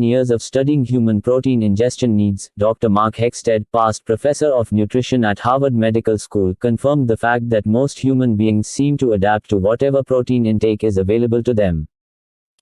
years of studying human protein ingestion needs, Dr. Mark Hexted, past professor of nutrition at Harvard Medical School, confirmed the fact that most human beings seem to adapt to whatever protein intake is available to them.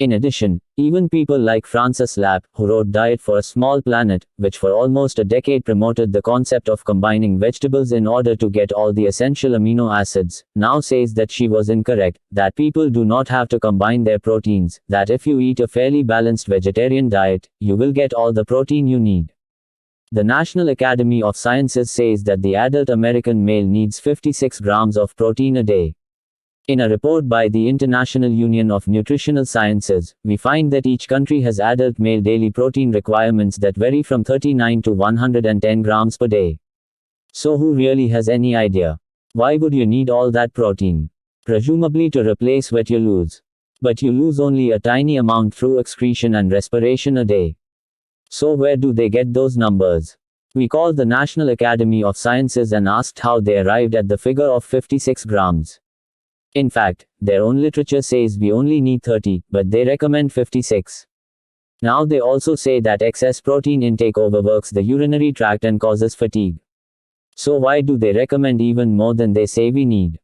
In addition, even people like Francis Lapp, who wrote Diet for a Small Planet, which for almost a decade promoted the concept of combining vegetables in order to get all the essential amino acids, now says that she was incorrect, that people do not have to combine their proteins, that if you eat a fairly balanced vegetarian diet, you will get all the protein you need. The National Academy of Sciences says that the adult American male needs 56 grams of protein a day. In a report by the International Union of Nutritional Sciences, we find that each country has adult male daily protein requirements that vary from 39 to 110 grams per day. So who really has any idea? Why would you need all that protein? Presumably to replace what you lose. But you lose only a tiny amount through excretion and respiration a day. So where do they get those numbers? We called the National Academy of Sciences and asked how they arrived at the figure of 56 grams. In fact, their own literature says we only need 30, but they recommend 56. Now they also say that excess protein intake overworks the urinary tract and causes fatigue. So why do they recommend even more than they say we need?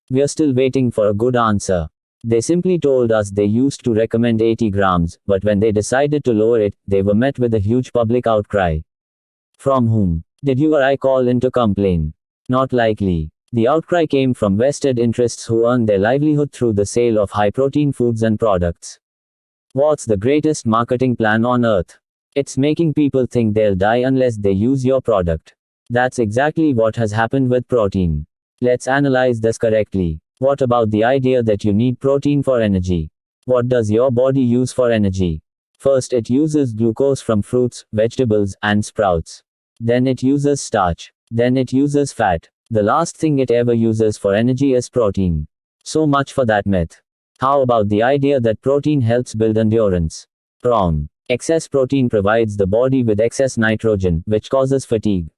We are still waiting for a good answer. They simply told us they used to recommend 80 grams, but when they decided to lower it, they were met with a huge public outcry. From whom? Did you or I call in to complain? Not likely. The outcry came from vested interests who earn their livelihood through the sale of high-protein foods and products. What's the greatest marketing plan on earth? It's making people think they'll die unless they use your product. That's exactly what has happened with protein. Let's analyze this correctly. What about the idea that you need protein for energy? What does your body use for energy? First, it uses glucose from fruits, vegetables, and sprouts. Then it uses starch. Then it uses fat. The last thing it ever uses for energy is protein. So much for that myth. How about the idea that protein helps build endurance? Wrong. Excess protein provides the body with excess nitrogen, which causes fatigue.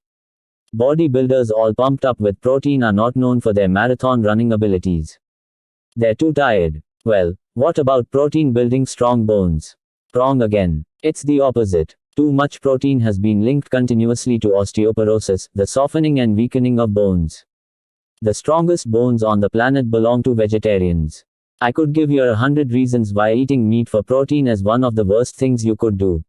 Bodybuilders all pumped up with protein are not known for their marathon running abilities. They're too tired. Well, what about protein building strong bones? Wrong again. It's the opposite. Too much protein has been linked continuously to osteoporosis, the softening and weakening of bones. The strongest bones on the planet belong to vegetarians. I could give you 100 reasons why eating meat for protein is one of the worst things you could do.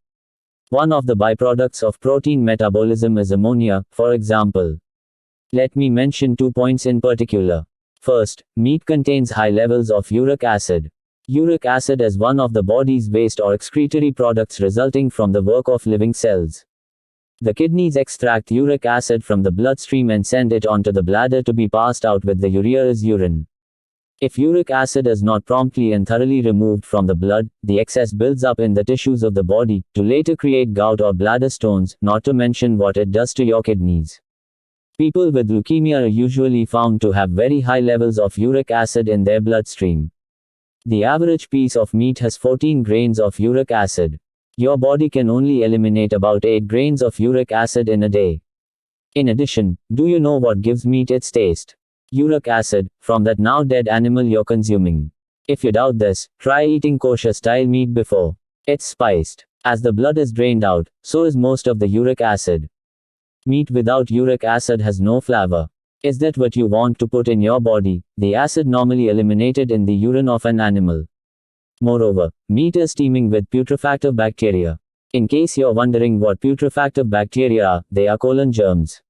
One of the byproducts of protein metabolism is ammonia, for example. Let me mention 2 points in particular. First, meat contains high levels of uric acid. Uric acid is one of the body's waste or excretory products resulting from the work of living cells. The kidneys extract uric acid from the bloodstream and send it onto the bladder to be passed out with the urea as urine. If uric acid is not promptly and thoroughly removed from the blood, the excess builds up in the tissues of the body, to later create gout or bladder stones, not to mention what it does to your kidneys. People with leukemia are usually found to have very high levels of uric acid in their bloodstream. The average piece of meat has 14 grains of uric acid. Your body can only eliminate about 8 grains of uric acid in a day. In addition, do you know what gives meat its taste? Uric acid, from that now dead animal you're consuming. If you doubt this, try eating kosher-style meat before. It's spiced. As the blood is drained out, so is most of the uric acid. Meat without uric acid has no flavor. Is that what you want to put in your body, the acid normally eliminated in the urine of an animal? Moreover, meat is teeming with putrefactive bacteria. In case you're wondering what putrefactive bacteria are, they are colon germs.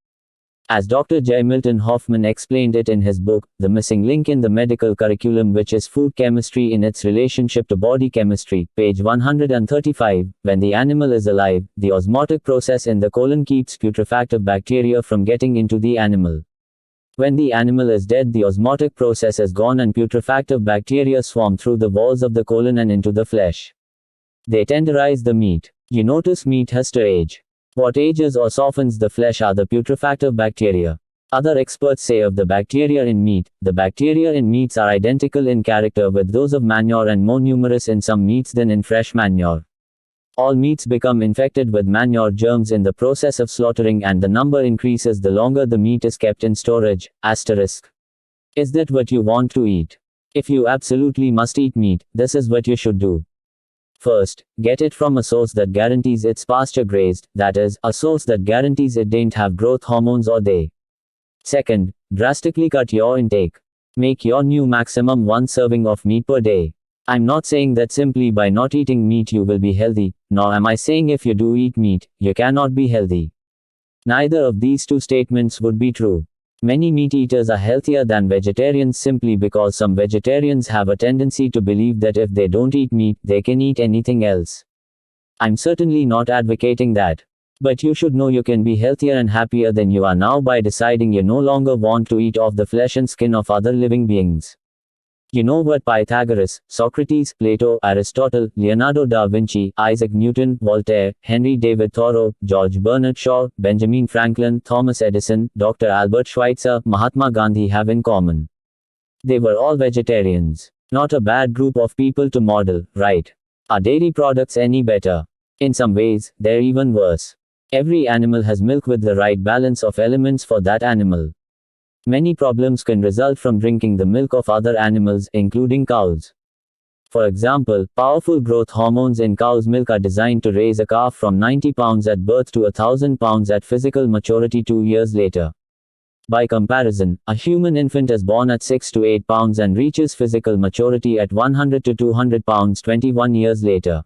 As Dr. J. Milton Hoffman explained it in his book, The Missing Link in the Medical Curriculum, which is Food Chemistry in its Relationship to Body Chemistry, page 135, when the animal is alive, the osmotic process in the colon keeps putrefactive bacteria from getting into the animal. When the animal is dead, the osmotic process is gone and putrefactive bacteria swarm through the walls of the colon and into the flesh. They tenderize the meat. You notice meat has to age. What ages or softens the flesh are the putrefactive bacteria. Other experts say of the bacteria in meat, the bacteria in meats are identical in character with those of manure and more numerous in some meats than in fresh manure. All meats become infected with manure germs in the process of slaughtering, and the number increases the longer the meat is kept in storage. Asterisk. Is that what you want to eat? If you absolutely must eat meat, this is what you should do. First, get it from a source that guarantees it's pasture grazed, that is, a source that guarantees it didn't have growth hormones or they. Second, drastically cut your intake. Make your new maximum 1 serving of meat per day. I'm not saying that simply by not eating meat you will be healthy, nor am I saying if you do eat meat, you cannot be healthy. Neither of these two statements would be true. Many meat eaters are healthier than vegetarians simply because some vegetarians have a tendency to believe that if they don't eat meat, they can eat anything else. I'm certainly not advocating that. But you should know you can be healthier and happier than you are now by deciding you no longer want to eat off the flesh and skin of other living beings. You know what Pythagoras, Socrates, Plato, Aristotle, Leonardo da Vinci, Isaac Newton, Voltaire, Henry David Thoreau, George Bernard Shaw, Benjamin Franklin, Thomas Edison, Dr. Albert Schweitzer, Mahatma Gandhi have in common? They were all vegetarians. Not a bad group of people to model, right? Are dairy products any better? In some ways, they're even worse. Every animal has milk with the right balance of elements for that animal. Many problems can result from drinking the milk of other animals, including cows. For example, powerful growth hormones in cow's milk are designed to raise a calf from 90 pounds at birth to 1,000 pounds at physical maturity 2 years later. By comparison, a human infant is born at 6 to 8 pounds and reaches physical maturity at 100 to 200 pounds 21 years later.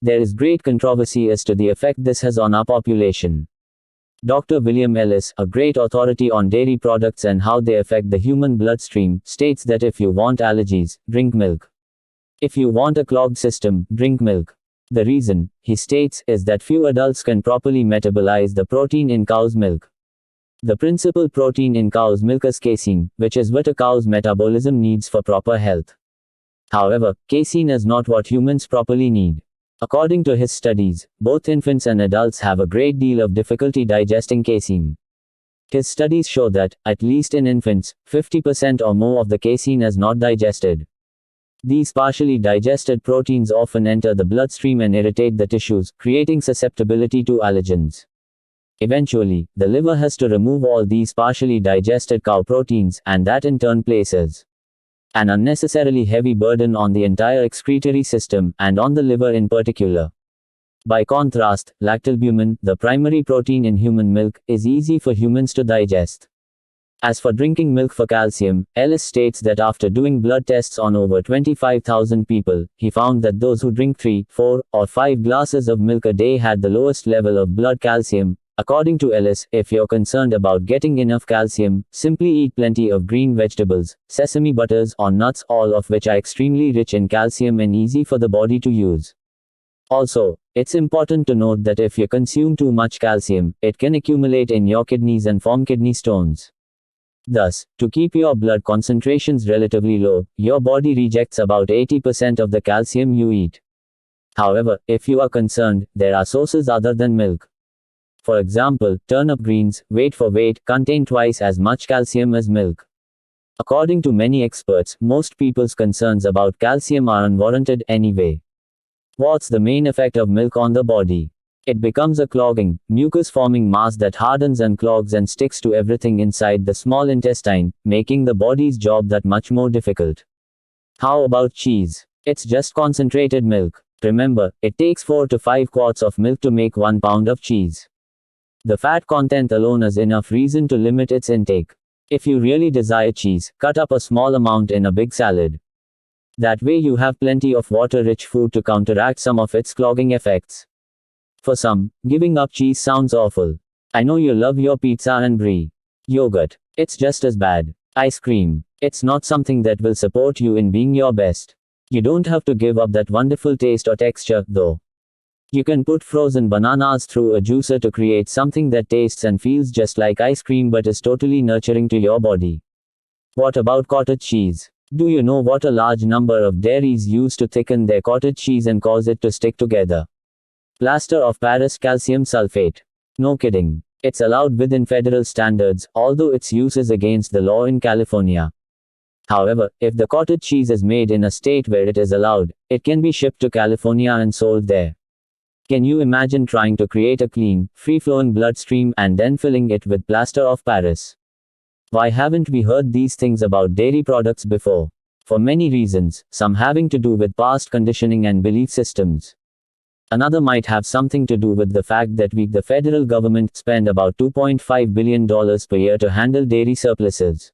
There is great controversy as to the effect this has on our population. Dr. William Ellis, a great authority on dairy products and how they affect the human bloodstream, states that if you want allergies, drink milk. If you want a clogged system, drink milk. The reason, he states, is that few adults can properly metabolize the protein in cow's milk. The principal protein in cow's milk is casein, which is what a cow's metabolism needs for proper health. However, casein is not what humans properly need. According to his studies, both infants and adults have a great deal of difficulty digesting casein. His studies show that, at least in infants, 50% or more of the casein is not digested. These partially digested proteins often enter the bloodstream and irritate the tissues, creating susceptibility to allergens. Eventually, the liver has to remove all these partially digested cow proteins, and that in turn places an unnecessarily heavy burden on the entire excretory system, and on the liver in particular. By contrast, lactalbumin, the primary protein in human milk, is easy for humans to digest. As for drinking milk for calcium, Ellis states that after doing blood tests on over 25,000 people, he found that those who drink 3, 4, or 5 glasses of milk a day had the lowest level of blood calcium. According to Ellis, if you're concerned about getting enough calcium, simply eat plenty of green vegetables, sesame butters, or nuts, all of which are extremely rich in calcium and easy for the body to use. Also, it's important to note that if you consume too much calcium, it can accumulate in your kidneys and form kidney stones. Thus, to keep your blood concentrations relatively low, your body rejects about 80% of the calcium you eat. However, if you are concerned, there are sources other than milk. For example, turnip greens, weight for weight, contain twice as much calcium as milk. According to many experts, most people's concerns about calcium are unwarranted anyway. What's the main effect of milk on the body? It becomes a clogging, mucus-forming mass that hardens and clogs and sticks to everything inside the small intestine, making the body's job that much more difficult. How about cheese? It's just concentrated milk. Remember, it takes 4 to 5 quarts of milk to make 1 pound of cheese. The fat content alone is enough reason to limit its intake. If you really desire cheese, cut up a small amount in a big salad. That way you have plenty of water-rich food to counteract some of its clogging effects. For some, giving up cheese sounds awful. I know you love your pizza and brie. Yogurt. It's just as bad. Ice cream. It's not something that will support you in being your best. You don't have to give up that wonderful taste or texture, though. You can put frozen bananas through a juicer to create something that tastes and feels just like ice cream but is totally nurturing to your body. What about cottage cheese? Do you know what a large number of dairies use to thicken their cottage cheese and cause it to stick together? Plaster of Paris calcium sulfate. No kidding. It's allowed within federal standards, although its use is against the law in California. However, if the cottage cheese is made in a state where it is allowed, it can be shipped to California and sold there. Can you imagine trying to create a clean, free-flowing bloodstream and then filling it with plaster of Paris? Why haven't we heard these things about dairy products before? For many reasons, some having to do with past conditioning and belief systems. Another might have something to do with the fact that the federal government spend about $2.5 billion per year to handle dairy surpluses.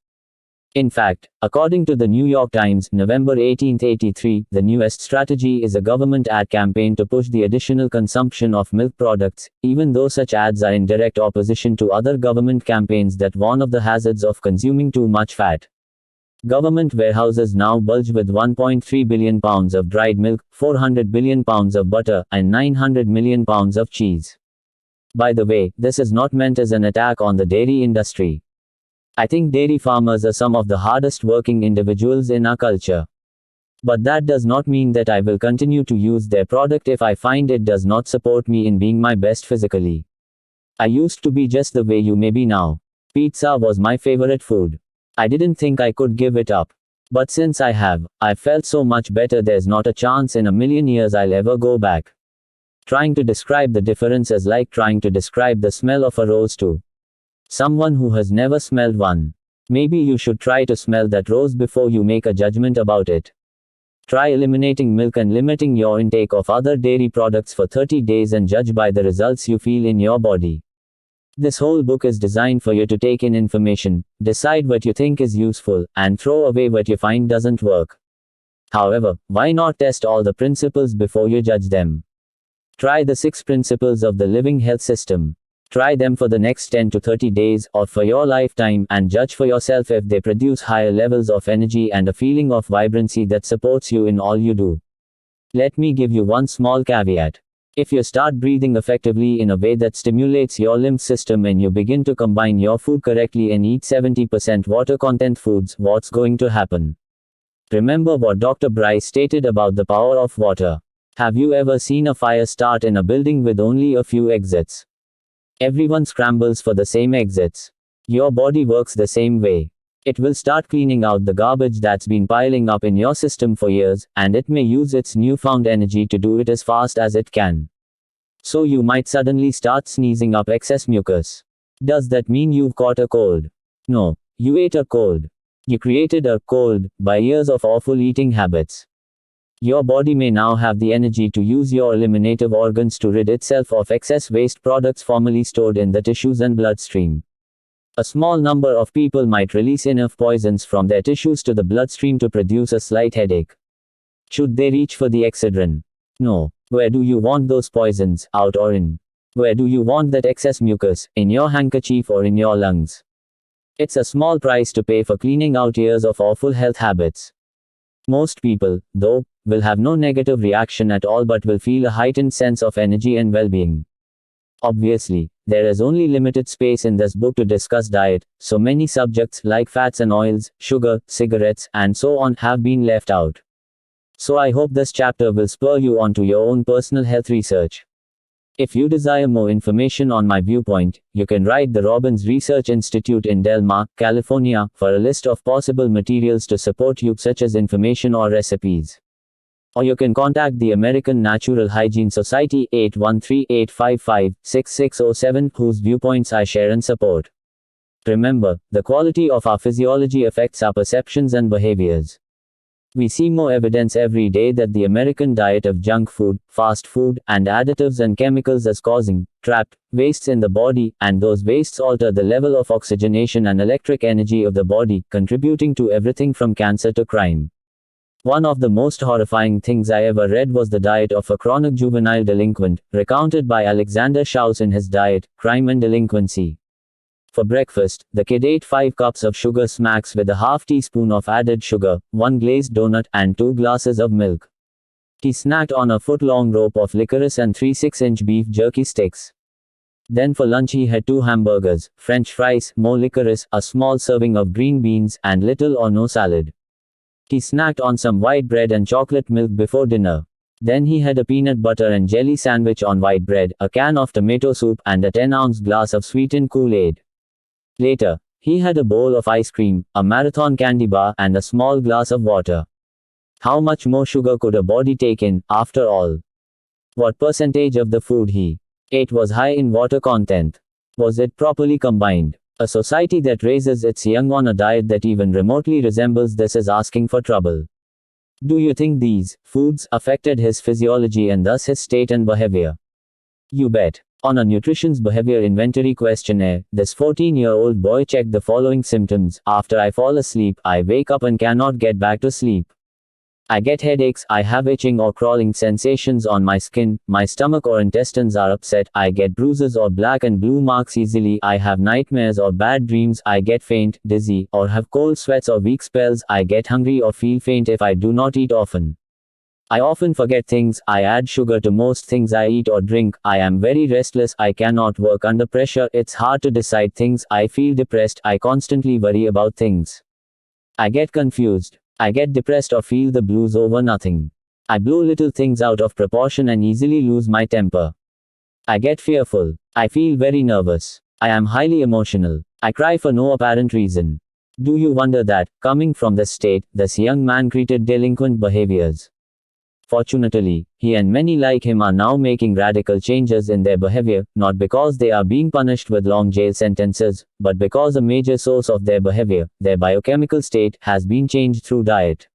In fact, according to the New York Times, November 1883, the newest strategy is a government ad campaign to push the additional consumption of milk products, even though such ads are in direct opposition to other government campaigns that warn of the hazards of consuming too much fat. Government warehouses now bulge with 1.3 billion pounds of dried milk, 400 billion pounds of butter, and 900 million pounds of cheese. By the way, this is not meant as an attack on the dairy industry. I think dairy farmers are some of the hardest working individuals in our culture. But that does not mean that I will continue to use their product if I find it does not support me in being my best physically. I used to be just the way you may be now. Pizza was my favorite food. I didn't think I could give it up. But since I have, I've felt so much better there's not a chance in a million years I'll ever go back. Trying to describe the difference is like trying to describe the smell of a rose to someone who has never smelled one. Maybe you should try to smell that rose before you make a judgment about it. Try eliminating milk and limiting your intake of other dairy products for 30 days and judge by the results you feel in your body. This whole book is designed for you to take in information, decide what you think is useful, and throw away what you find doesn't work. However, why not test all the principles before you judge them? Try the 6 principles of the living health system. Try them for the next 10 to 30 days, or for your lifetime, and judge for yourself if they produce higher levels of energy and a feeling of vibrancy that supports you in all you do. Let me give you one small caveat. If you start breathing effectively in a way that stimulates your lymph system and you begin to combine your food correctly and eat 70% water content foods, what's going to happen? Remember what Dr. Bryce stated about the power of water. Have you ever seen a fire start in a building with only a few exits? Everyone scrambles for the same exits. Your body works the same way. It will start cleaning out the garbage that's been piling up in your system for years, and it may use its newfound energy to do it as fast as it can. So you might suddenly start sneezing up excess mucus. Does that mean you've caught a cold? No, you ate a cold. You created a cold by years of awful eating habits. Your body may now have the energy to use your eliminative organs to rid itself of excess waste products formerly stored in the tissues and bloodstream. A small number of people might release enough poisons from their tissues to the bloodstream to produce a slight headache. Should they reach for the Excedrin? No. Where do you want those poisons, out or in? Where do you want that excess mucus, in your handkerchief or in your lungs? It's a small price to pay for cleaning out years of awful health habits. Most people, though, will have no negative reaction at all but will feel a heightened sense of energy and well-being. Obviously, there is only limited space in this book to discuss diet, so many subjects like fats and oils, sugar, cigarettes, and so on have been left out. So I hope this chapter will spur you on to your own personal health research. If you desire more information on my viewpoint, you can write the Robbins Research Institute in Del Mar, California, for a list of possible materials to support you such as information or recipes. Or you can contact the American Natural Hygiene Society 813-855-6607, whose viewpoints I share and support. Remember, the quality of our physiology affects our perceptions and behaviors. We see more evidence every day that the American diet of junk food, fast food, and additives and chemicals is causing trapped wastes in the body, and those wastes alter the level of oxygenation and electric energy of the body, contributing to everything from cancer to crime. One of the most horrifying things I ever read was the diet of a chronic juvenile delinquent, recounted by Alexander Schaus in his Diet, Crime and Delinquency. For breakfast, the kid ate 5 cups of sugar smacks with a half teaspoon of added sugar, 1 glazed donut, and 2 glasses of milk. He snacked on a foot-long rope of licorice and 3 6-inch beef jerky sticks. Then for lunch he had 2 hamburgers, French fries, more licorice, a small serving of green beans, and little or no salad. He snacked on some white bread and chocolate milk before dinner. Then he had a peanut butter and jelly sandwich on white bread, a can of tomato soup, and a 10-ounce glass of sweetened Kool-Aid. Later, he had a bowl of ice cream, a marathon candy bar, and a small glass of water. How much more sugar could a body take in, after all? What percentage of the food he ate was high in water content? Was it properly combined? A society that raises its young on a diet that even remotely resembles this is asking for trouble. Do you think these foods affected his physiology and thus his state and behavior? You bet. On a nutrition's behavior inventory questionnaire, this 14-year-old boy checked the following symptoms. After I fall asleep, I wake up and cannot get back to sleep. I get headaches, I have itching or crawling sensations on my skin, my stomach or intestines are upset, I get bruises or black and blue marks easily, I have nightmares or bad dreams, I get faint, dizzy, or have cold sweats or weak spells, I get hungry or feel faint if I do not eat often. I often forget things, I add sugar to most things I eat or drink, I am very restless, I cannot work under pressure, it's hard to decide things, I feel depressed, I constantly worry about things. I get confused. I get depressed or feel the blues over nothing. I blow little things out of proportion and easily lose my temper. I get fearful. I feel very nervous. I am highly emotional. I cry for no apparent reason. Do you wonder that, coming from this state, this young man created delinquent behaviors? Fortunately, he and many like him are now making radical changes in their behavior, not because they are being punished with long jail sentences, but because a major source of their behavior, their biochemical state, has been changed through diet.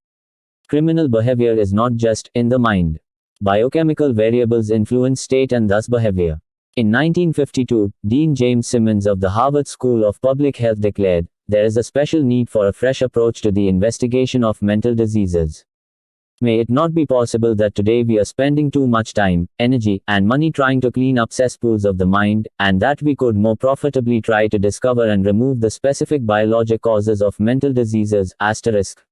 Criminal behavior is not just in the mind. Biochemical variables influence state and thus behavior. In 1952, Dean James Simmons of the Harvard School of Public Health declared, there is a special need for a fresh approach to the investigation of mental diseases. May it not be possible that today we are spending too much time, energy, and money trying to clean up cesspools of the mind, and that we could more profitably try to discover and remove the specific biologic causes of mental diseases, asterisk.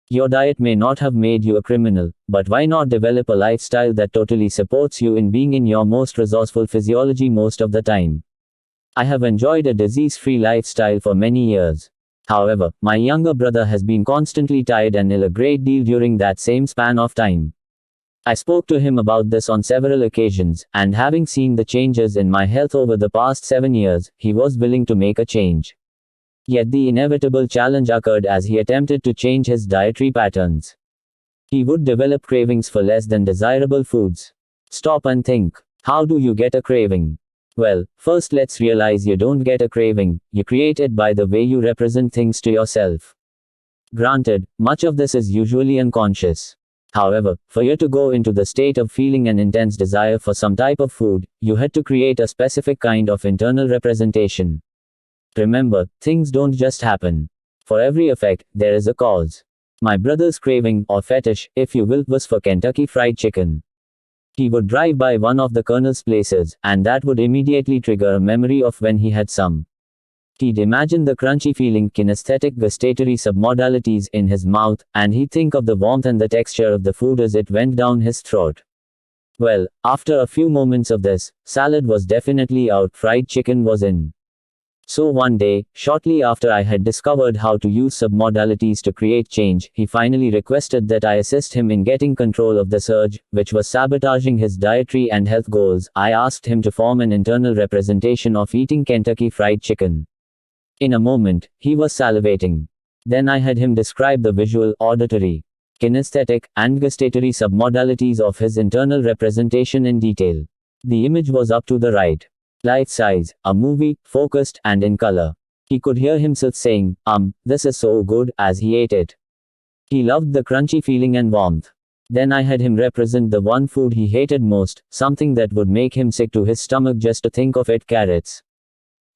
Your diet may not have made you a criminal, but why not develop a lifestyle that totally supports you in being in your most resourceful physiology most of the time? I have enjoyed a disease-free lifestyle for many years. However, my younger brother has been constantly tired and ill a great deal during that same span of time. I spoke to him about this on several occasions, and having seen the changes in my health over the past 7 years, he was willing to make a change. Yet the inevitable challenge occurred as he attempted to change his dietary patterns. He would develop cravings for less than desirable foods. Stop and think. How do you get a craving? Well, first let's realize you don't get a craving, you create it by the way you represent things to yourself. Granted, much of this is usually unconscious. However, for you to go into the state of feeling an intense desire for some type of food, you had to create a specific kind of internal representation. Remember, things don't just happen. For every effect, there is a cause. My brother's craving, or fetish, if you will, was for Kentucky Fried Chicken. He would drive by one of the Colonel's places, and that would immediately trigger a memory of when he had some. He'd imagine the crunchy feeling, kinesthetic gustatory submodalities in his mouth, and he'd think of the warmth and the texture of the food as it went down his throat. Well, after a few moments of this, salad was definitely out, fried chicken was in. So one day, shortly after I had discovered how to use submodalities to create change, he finally requested that I assist him in getting control of this urge, which was sabotaging his dietary and health goals. I asked him to form an internal representation of eating Kentucky Fried Chicken. In a moment, he was salivating. Then I had him describe the visual, auditory, kinesthetic, and gustatory submodalities of his internal representation in detail. The image was up to the right. Life size, a movie, focused, and in color. He could hear himself saying, this is so good, as he ate it. He loved the crunchy feeling and warmth. Then I had him represent the one food he hated most, something that would make him sick to his stomach just to think of it, carrots.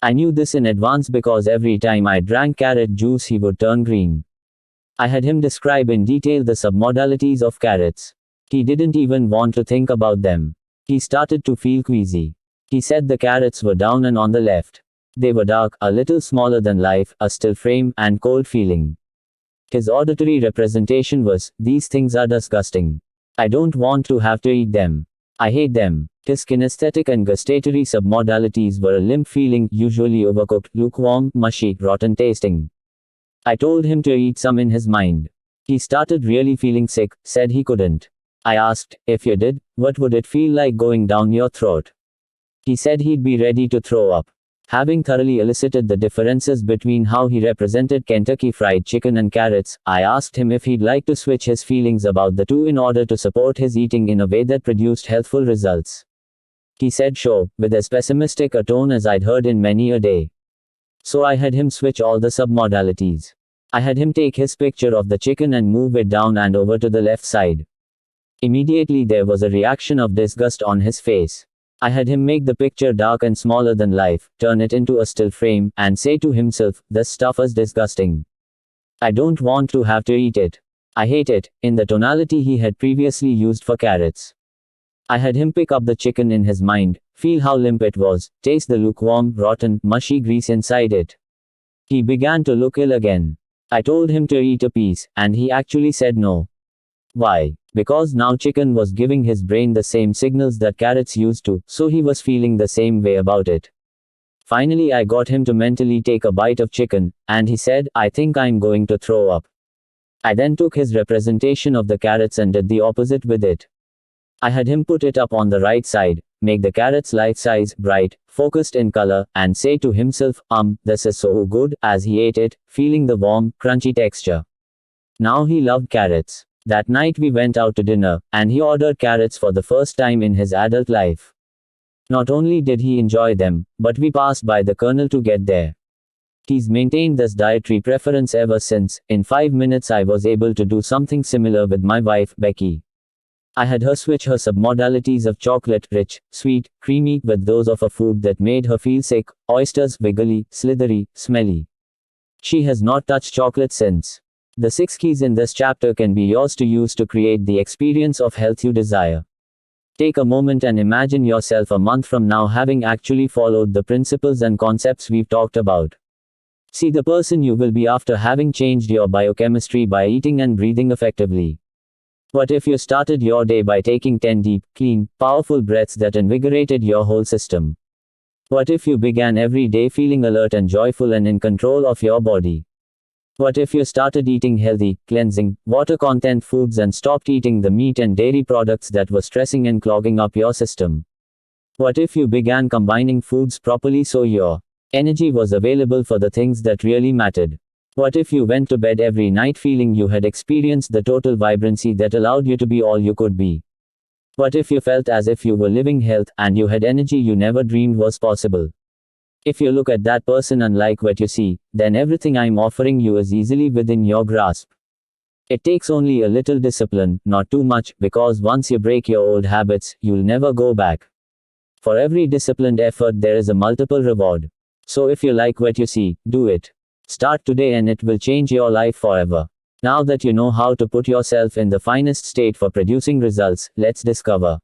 I knew this in advance because every time I drank carrot juice he would turn green. I had him describe in detail the submodalities of carrots. He didn't even want to think about them. He started to feel queasy. He said the carrots were down and on the left. They were dark, a little smaller than life, a still frame, and cold feeling. His auditory representation was, these things are disgusting. I don't want to have to eat them. I hate them. His kinesthetic and gustatory submodalities were a limp feeling, usually overcooked, lukewarm, mushy, rotten tasting. I told him to eat some in his mind. He started really feeling sick, said he couldn't. I asked, if you did, what would it feel like going down your throat? He said he'd be ready to throw up. Having thoroughly elicited the differences between how he represented Kentucky Fried Chicken and carrots, I asked him if he'd like to switch his feelings about the two in order to support his eating in a way that produced healthful results. He said sure, with as pessimistic a tone as I'd heard in many a day. So I had him switch all the submodalities. I had him take his picture of the chicken and move it down and over to the left side. Immediately there was a reaction of disgust on his face. I had him make the picture dark and smaller than life, turn it into a still frame, and say to himself, "This stuff is disgusting. I don't want to have to eat it. I hate it," in the tonality he had previously used for carrots. I had him pick up the chicken in his mind, feel how limp it was, taste the lukewarm, rotten, mushy grease inside it. He began to look ill again. I told him to eat a piece, and he actually said no. Why? Because now chicken was giving his brain the same signals that carrots used to, so he was feeling the same way about it. Finally I got him to mentally take a bite of chicken, and he said, "I think I'm going to throw up." I then took his representation of the carrots and did the opposite with it. I had him put it up on the right side, make the carrots life-size, bright, focused in color, and say to himself, "This is so good," as he ate it, feeling the warm, crunchy texture. Now he loved carrots. That night we went out to dinner, and he ordered carrots for the first time in his adult life. Not only did he enjoy them, but we passed by the Colonel to get there. He's maintained this dietary preference ever since. In 5 minutes I was able to do something similar with my wife, Becky. I had her switch her submodalities of chocolate, rich, sweet, creamy, with those of a food that made her feel sick, oysters, wiggly, slithery, smelly. She has not touched chocolate since. The 6 keys in this chapter can be yours to use to create the experience of health you desire. Take a moment and imagine yourself a month from now having actually followed the principles and concepts we've talked about. See the person you will be after having changed your biochemistry by eating and breathing effectively. What if you started your day by taking 10 deep, clean, powerful breaths that invigorated your whole system? What if you began every day feeling alert and joyful and in control of your body? What if you started eating healthy, cleansing, water content foods and stopped eating the meat and dairy products that were stressing and clogging up your system? What if you began combining foods properly so your energy was available for the things that really mattered? What if you went to bed every night feeling you had experienced the total vibrancy that allowed you to be all you could be? What if you felt as if you were living health, and you had energy you never dreamed was possible? If you look at that person unlike what you see, then everything I'm offering you is easily within your grasp. It takes only a little discipline, not too much, because once you break your old habits, you'll never go back. For every disciplined effort there is a multiple reward. So if you like what you see, do it. Start today and it will change your life forever. Now that you know how to put yourself in the finest state for producing results, let's discover